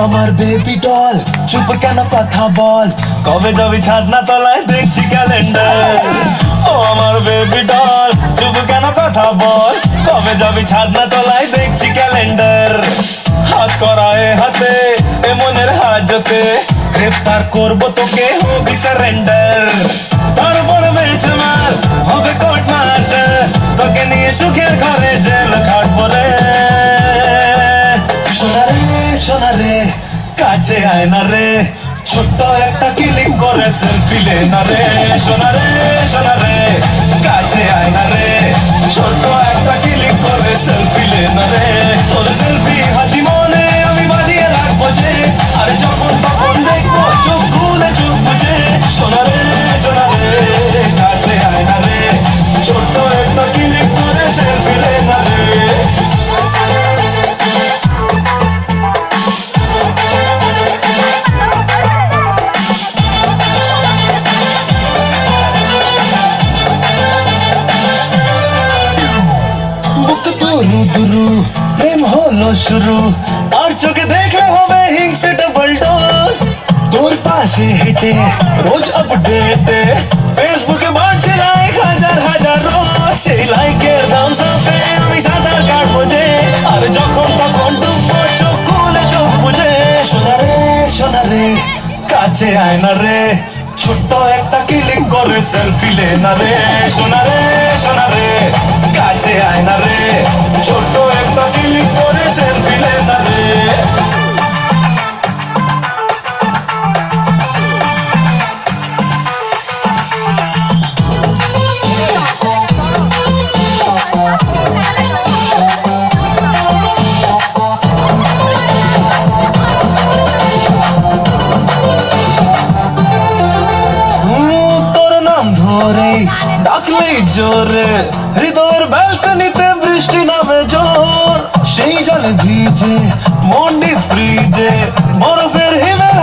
আমার baby doll চুপ কেন কথা বল, কবে যাবি ছাদনা তলায় দেখছি ক্যালেন্ডার। ও আমার বেবি ডল চুপ কেন কথা বল, কবে যাবি ছাদনা তলায় দেখছি ক্যালেন্ডার। হাত করায় হাতে এ মনের হাজতে, গ্রেফতার করবো তোকে হবি সারেন্ডার। তারপর বেশমাল হবে কোর্ট মার্শাল, তোকে নিয়ে সুখের ঘরে জেল খাটবো রে। সোনা রে কাছে আয় না রে, ছোট্ট একটা ক্লিক করে সেলফি লে না রে। সোনা রে কাছে আয় না রে, ছোট্ট একটা ক্লিক করে সেলফি লে না রে। তোর সেলফি হাসি মনে আমি বাঁধিয়ে রাখবো যে, আর যখন তখন দেখবো চোখ খুলে চোখ বুঝে। সোনা রে কাছে আয় না রে, ছোট্ট একটা ক্লিক করে সেলফি লে না রে। দুরু প্রেম হলো শুরু, আর চোখে দেখলে হবে হিংসে ডাবল ডোজ। তোর পাশে হেঁটে রোজ আপডেটে ফেসবুকে বাড়ছে লাইক হাজার রোজ। সেই লাইকের দাম সাথে আমি সাঁতার কাটবো যে, আর যখন তখন ডুববো চোখ খুলে চোখ বুঝে। সোনা রে কাছে আয় না রে, ছোট্ট একটা ক্লিক করে সেলফি লে না রে। সোনা রে কাছে আয় না রে, ছোট্ট একটা ক্লিক করে সেলফি লে না রে। ডাকলেই জোরে হৃদয়ের ব্যালকনিতে বৃষ্টি নামে জোর, সেই জলে ভিজে মন্ডি ফ্রিজে বরফের হিমেল।